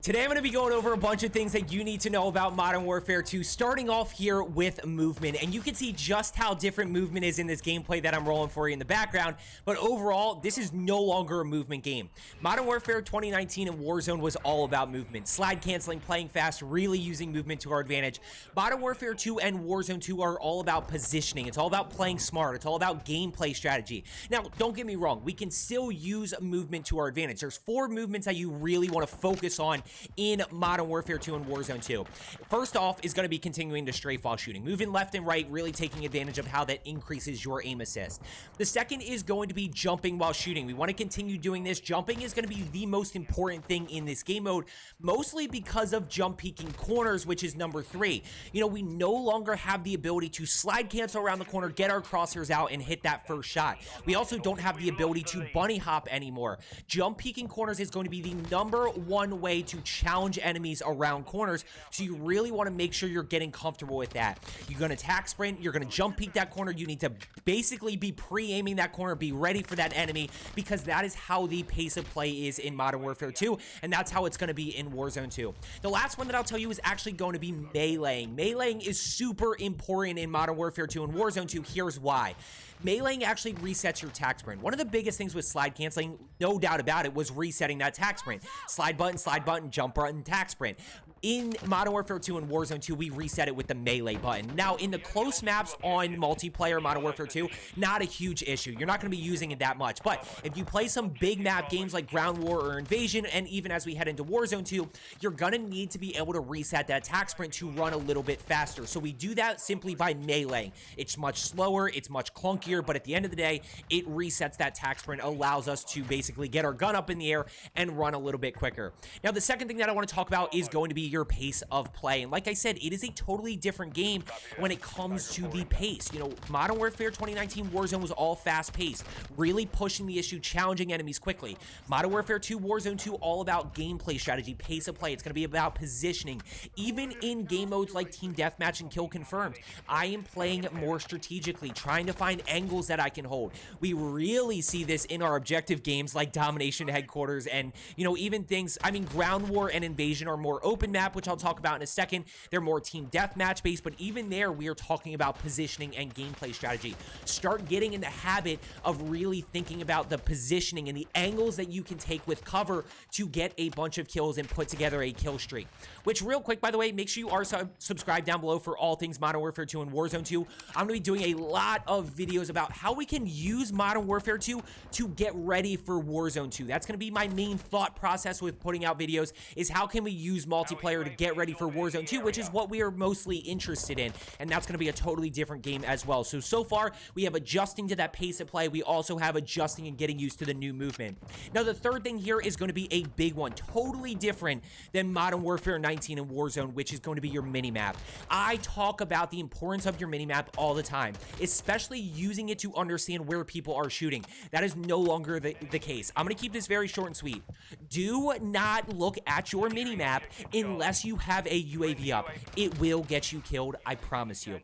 Today I'm going to be going over a bunch of things that you need to know about Modern Warfare 2, starting off here with movement. And you can see just how different movement is in this gameplay that I'm rolling for you in the background. But overall, this is no longer a movement game. Modern Warfare 2019 and Warzone was all about movement. Slide canceling, playing fast, really using movement to our advantage. Modern Warfare 2 and Warzone 2 are all about positioning. It's all about playing smart. It's all about gameplay strategy. Now, don't get me wrong. We can still use movement to our advantage. There's 4 movements that you really want to focus on in Modern Warfare 2 and Warzone 2. First off is going to be continuing to strafe while shooting. Moving left and right, really taking advantage of how that increases your aim assist. The second is going to be jumping while shooting. We want to continue doing this. Jumping is going to be the most important thing in this game mode, mostly because of jump peeking corners, which is number 3. You know, we no longer have the ability to slide cancel around the corner, get our crosshairs out, and hit that first shot. We also don't have the ability to bunny hop anymore. Jump peeking corners is going to be the #1 way to challenge enemies around corners, so you really want to make sure you're getting comfortable with that. You're going to attack sprint, you're going to jump peek that corner, you need to basically be pre-aiming that corner, be ready for that enemy, because that is how the pace of play is in Modern Warfare 2, and that's how it's going to be in Warzone 2. The last one that I'll tell you is actually going to be meleeing. Meleeing is super important in Modern Warfare 2 and Warzone 2. Here's why. Meleeing actually resets your attack sprint. One of the biggest things with slide canceling, no doubt about it, was resetting that attack sprint. Slide button, jump button, attack sprint. In Modern Warfare 2 and Warzone 2, we reset it with the melee button. Now, in the close maps on multiplayer Modern Warfare 2, not a huge issue. You're not going to be using it that much. But if you play some big map games like Ground War or Invasion, and even as we head into Warzone 2, you're going to need to be able to reset that attack sprint to run a little bit faster. So we do that simply by meleeing. It's much slower, it's much clunkier, but at the end of the day, it resets that attack sprint, allows us to basically get our gun up in the air and run a little bit quicker. Now, the second thing that I want to talk about is going to be your pace of play. And like I said, it is a totally different game when it comes to the pace. You know, Modern Warfare 2019 Warzone was all fast-paced, really pushing the issue, challenging enemies quickly. Modern Warfare 2, Warzone 2, all about gameplay strategy, pace of play. It's going to be about positioning. Even in game modes like Team Deathmatch and Kill Confirmed, I am playing more strategically, trying to find angles that I can hold. We really see this in our objective games like Domination Headquarters and, you know, even things, I mean, Ground War and Invasion are more open map, which I'll talk about in a second. They're more team deathmatch based, but even there, we are talking about positioning and gameplay strategy. Start getting in the habit of really thinking about the positioning and the angles that you can take with cover to get a bunch of kills and put together a kill streak. Which, real quick, by the way, make sure you are subscribed down below for all things Modern Warfare 2 and Warzone 2. I'm going to be doing a lot of videos about how we can use Modern Warfare 2 to get ready for Warzone 2. That's going to be my main thought process with putting out videos, is how can we use multiplayer to get ready for Warzone 2, which is what we are mostly interested in, and that's going to be a totally different game as well. So far, we have adjusting to that pace of play. We also have adjusting and getting used to the new movement. Now, the third thing here is going to be a big one, totally different than Modern Warfare 19 and Warzone, which is going to be your minimap. I talk about the importance of your minimap all the time, especially using it to understand where people are shooting. That is no longer the case. I'm going to keep this very short and sweet. Do not look at your minimap unless you have a UAV up. It will get you killed, I promise you.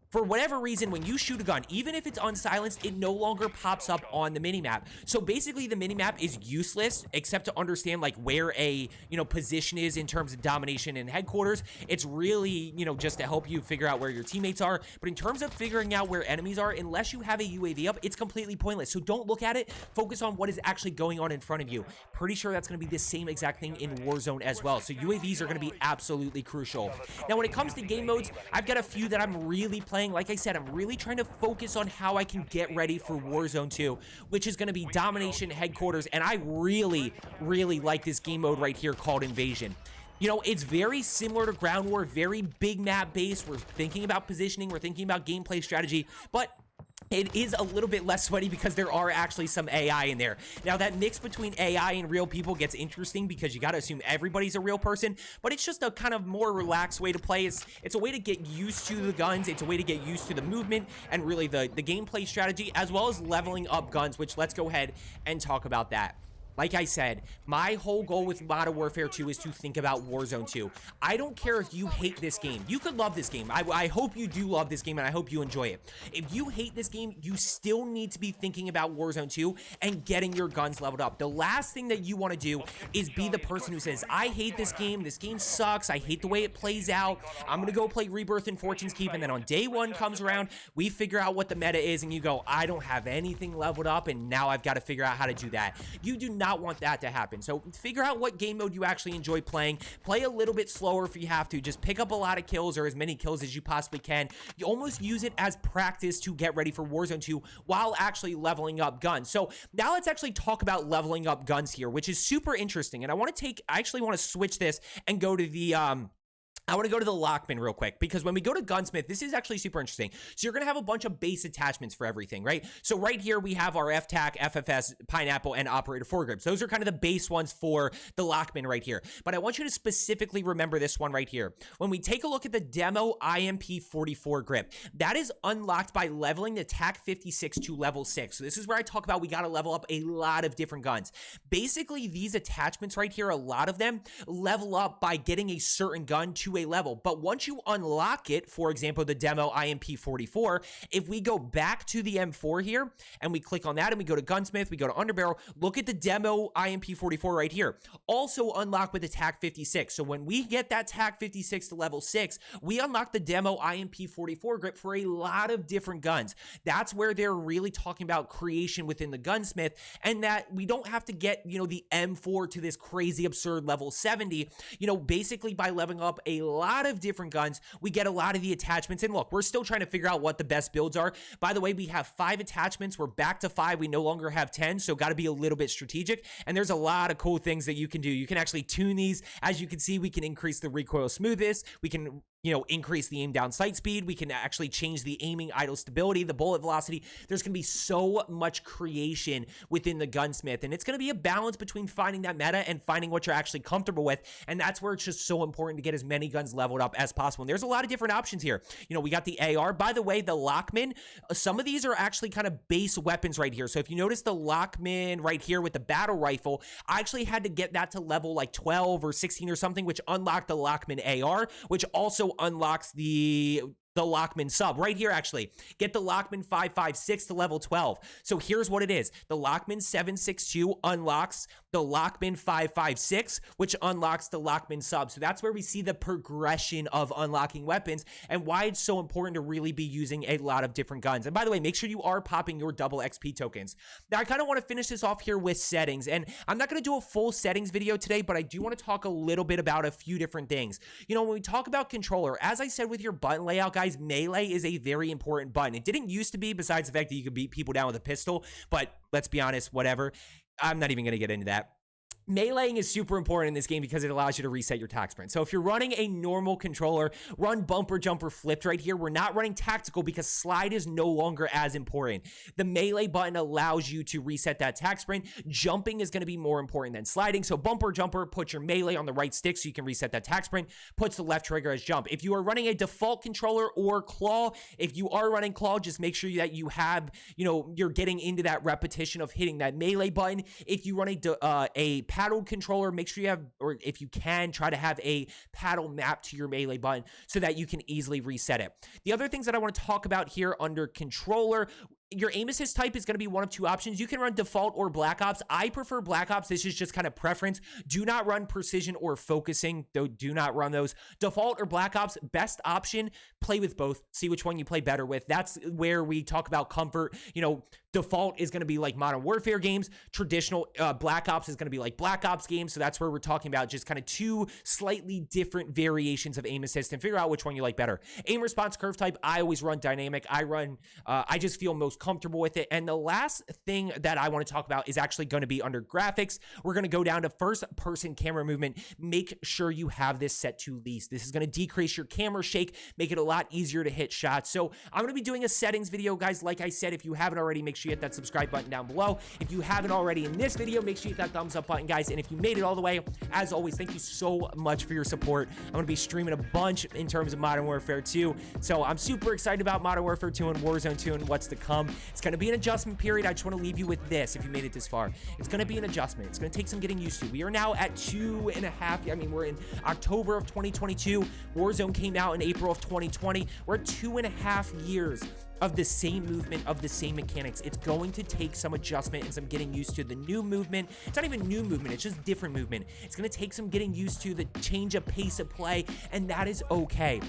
For whatever reason, when you shoot a gun, even if it's unsilenced, it no longer pops up on the minimap. So basically, the minimap is useless, except to understand like where a, you know, position is in terms of domination and headquarters. It's really, you know, just to help you figure out where your teammates are. But in terms of figuring out where enemies are, unless you have a UAV up, it's completely pointless. So don't look at it. Focus on what is actually going on in front of you. Pretty sure that's going to be the same exact thing in Warzone as well. So UAVs are going to be absolutely crucial. Now, when it comes to game modes, I've got a few that I'm really playing. Like I said, I'm really trying to focus on how I can get ready for Warzone 2, which is going to be Domination Headquarters, and I really, really like this game mode right here called Invasion. You know, it's very similar to Ground War, very big map base. We're thinking about positioning, we're thinking about gameplay strategy, but it is a little bit less sweaty because there are actually some AI in there. Now, that mix between AI and real people gets interesting because you got to assume everybody's a real person, but it's just a kind of more relaxed way to play. It's a way to get used to the guns. It's a way to get used to the movement and really the gameplay strategy, as well as leveling up guns, which let's go ahead and talk about that. Like I said, my whole goal with Modern Warfare 2 is to think about Warzone 2. I don't care if you hate this game. You could love this game. I hope you do love this game, and I hope you enjoy it. If you hate this game, you still need to be thinking about Warzone 2 and getting your guns leveled up. The last thing that you want to do is be the person who says, I hate this game sucks, I hate the way it plays out, I'm going to go play Rebirth and Fortune's Keep, and then on day one comes around, we figure out what the meta is, and you go, I don't have anything leveled up, and now I've got to figure out how to do that. You do not want that to happen. So figure out what game mode you actually enjoy playing. Play a little bit slower if you have to. Just pick up a lot of kills, or as many kills as you possibly can. You almost use it as practice to get ready for Warzone 2 while actually leveling up guns. So now let's actually talk about leveling up guns here, which is super interesting. And I actually want to switch this and go to the I want to go to the Lockman real quick, because when we go to Gunsmith, this is actually super interesting. So you're going to have a bunch of base attachments for everything, right? So right here, we have our FTAC, FFS, Pineapple, and Operator Foregrips. Those are kind of the base ones for the Lockman right here. But I want you to specifically remember this one right here. When we take a look at the demo IMP44 grip, that is unlocked by leveling the TAC 56 to level 6. So this is where I talk about we got to level up a lot of different guns. Basically, these attachments right here, a lot of them level up by getting a certain gun to a level. But once you unlock it, for example, the demo IMP44, if we go back to the M4 here and we click on that and we go to Gunsmith, we go to Underbarrel, look at the demo IMP44 right here. Also unlock with the TAC 56. So when we get that TAC 56 to level 6, we unlock the demo IMP44 grip for a lot of different guns. That's where they're really talking about creation within the Gunsmith, and that we don't have to get, the M4 to this crazy absurd level 70. Basically by leveling up a lot of different guns, we get a lot of the attachments. And look, we're still trying to figure out what the best builds are. By the way, we have 5 attachments. We're back to 5. We no longer have 10, so got to be a little bit strategic. And there's a lot of cool things that you can do. You can actually tune these. As you can see, we can increase the recoil smoothness. We can increase the aim down sight speed. We can actually change the aiming idle stability, the bullet velocity. There's going to be so much creation within the Gunsmith, and it's going to be a balance between finding that meta and finding what you're actually comfortable with. And that's where it's just so important to get as many guns leveled up as possible. And there's a lot of different options here. We got the AR. By the way, the Lockman, some of these are actually kind of base weapons right here. So if you notice the Lockman right here with the battle rifle, I actually had to get that to level like 12 or 16 or something, which unlocked the Lockman AR, which also unlocks the Lockman sub right here. Actually get the Lockman 556 to level 12. So here's what it is. The Lockman 762 unlocks the Lockman 556, which unlocks the Lockman sub. So that's where we see the progression of unlocking weapons and why it's so important to really be using a lot of different guns. And by the way, make sure you are popping your double XP tokens. Now I kind of want to finish this off here with settings, and I'm not going to do a full settings video today, but I do want to talk a little bit about a few different things. When we talk about controller, as I said with your button layout, guys, melee is a very important button. It didn't used to be, besides the fact that you could beat people down with a pistol, but let's be honest, whatever. I'm not even going to get into that. Meleeing is super important in this game because it allows you to reset your tac sprint. So if you're running a normal controller, run bumper jumper flipped right here. We're not running tactical because slide is no longer as important. The melee button allows you to reset that tac sprint. Jumping is going to be more important than sliding. So bumper jumper, put your melee on the right stick so you can reset that tac sprint, puts the left trigger as jump. If you are running a default controller or claw, if you are running claw, just make sure that you have, you're getting into that repetition of hitting that melee button. If you run a paddle controller, make sure you have, or if you can, try to have a paddle map to your melee button so that you can easily reset it. The other things that I want to talk about here under controller, your aim assist type is going to be one of 2 options. You can run default or black ops. I prefer black ops. This is just kind of preference. Do not run precision or focusing, though. Do not run those. Default or black ops, best option. Play with both. See which one you play better with. That's where we talk about comfort. Default is going to be like Modern Warfare games. Traditional black ops is going to be like Black Ops games. So that's where we're talking about just kind of 2 slightly different variations of aim assist, and figure out which one you like better. Aim response curve type, I always run dynamic. I just feel most comfortable with it. And the last thing that I want to talk about is actually going to be under graphics. We're going to go down to first person camera movement. Make sure you have this set to least. This is going to decrease your camera shake, make it a lot easier to hit shots. So I'm going to be doing a settings video, guys. Like I said, if you haven't already, make sure sure you hit that subscribe button down below. If you haven't already in this video, make sure you hit that thumbs up button, guys. And if you made it all the way, as always, thank you so much for your support. I'm going to be streaming a bunch in terms of Modern Warfare 2. So I'm super excited about Modern Warfare 2 and Warzone 2 and what's to come. It's going to be an adjustment period. I just want to leave you with this if you made it this far. It's going to be an adjustment. It's going to take some getting used to. We are now at 2.5. I mean, we're in October of 2022. Warzone came out in April of 2020. We're at 2.5 years of the same movement, of the same mechanics. It's going to take some adjustment and some getting used to the new movement. It's not even new movement, it's just different movement. It's going to take some getting used to the change of pace of play, and that is okay.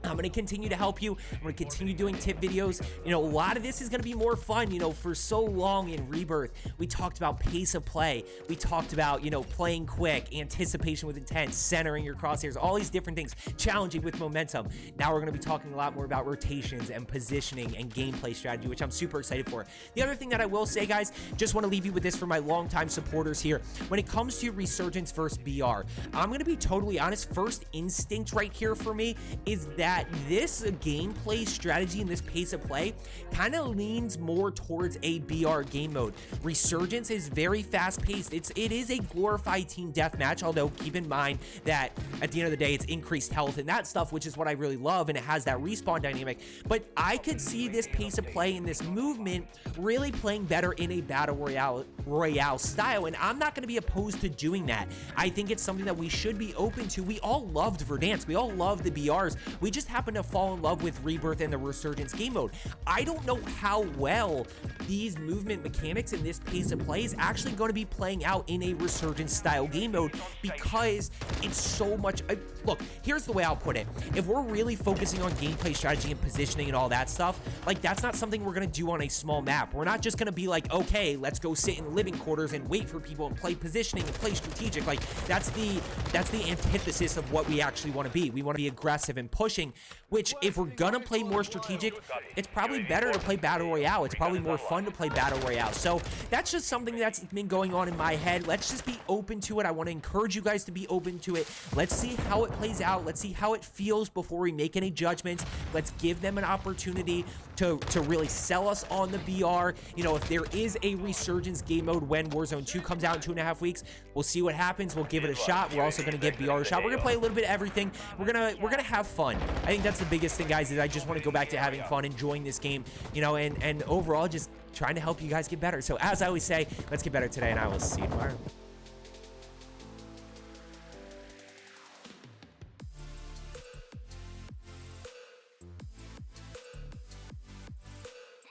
I'm going to continue to help you. I'm going to continue doing tip videos. You know, a lot of this is going to be more fun. You know, for so long in Rebirth, we talked about pace of play. We talked about, you know, playing quick, anticipation with intent, centering your crosshairs, all these different things, challenging with momentum. Now we're going to be talking a lot more about rotations and positioning and gameplay strategy, which I'm super excited for. The other thing that I will say, guys, just want to leave you with this for my longtime supporters here. When it comes to Resurgence versus BR, I'm going to be totally honest. First instinct right here for me is that this gameplay strategy and this pace of play kind of leans more towards a BR game mode. Resurgence is very fast paced. It is a glorified team deathmatch, although keep in mind that at the end of the day, it's increased health and that stuff, which is what I really love, and it has that respawn dynamic. But I could see this pace of play and this movement really playing better in a battle royale style, and I'm not going to be opposed to doing that. I think it's something that we should be open to. We all loved Verdansk. We all loved the BRs. We just happen to fall in love with Rebirth and the Resurgence game mode. I don't know how well these movement mechanics and this pace of play is actually going to be playing out in a Resurgence style game mode, because it's so much. Look, here's the way I'll put it. If we're really focusing on gameplay strategy and positioning and all that stuff, like, that's not something we're going to do on a small map. We're not just going to be like, okay, let's go sit in living quarters and wait for people and play positioning and play strategic. Like, that's the antithesis of what we actually want to be. We want to be aggressive and pushing, which, if we're gonna play more strategic, it's probably better to play battle royale. It's probably more fun to play battle royale. So that's just something that's been going on in my head. Let's just be open to it. I want to encourage you guys to be open to it. Let's see how it plays out. Let's see how it feels before we make any judgments. Let's give them an opportunity to really sell us on the BR. You know, if there is a Resurgence game mode when Warzone 2 comes out in 2.5 weeks, we'll see what happens. We'll give it a shot. We're also going to give BR a shot. We're going to play a little bit of everything. We're gonna have fun. I think that's the biggest thing, guys, is I just want to go back to having fun, enjoying this game, you know, and overall just trying to help you guys get better. So as I always say, let's get better today, and I will see you tomorrow.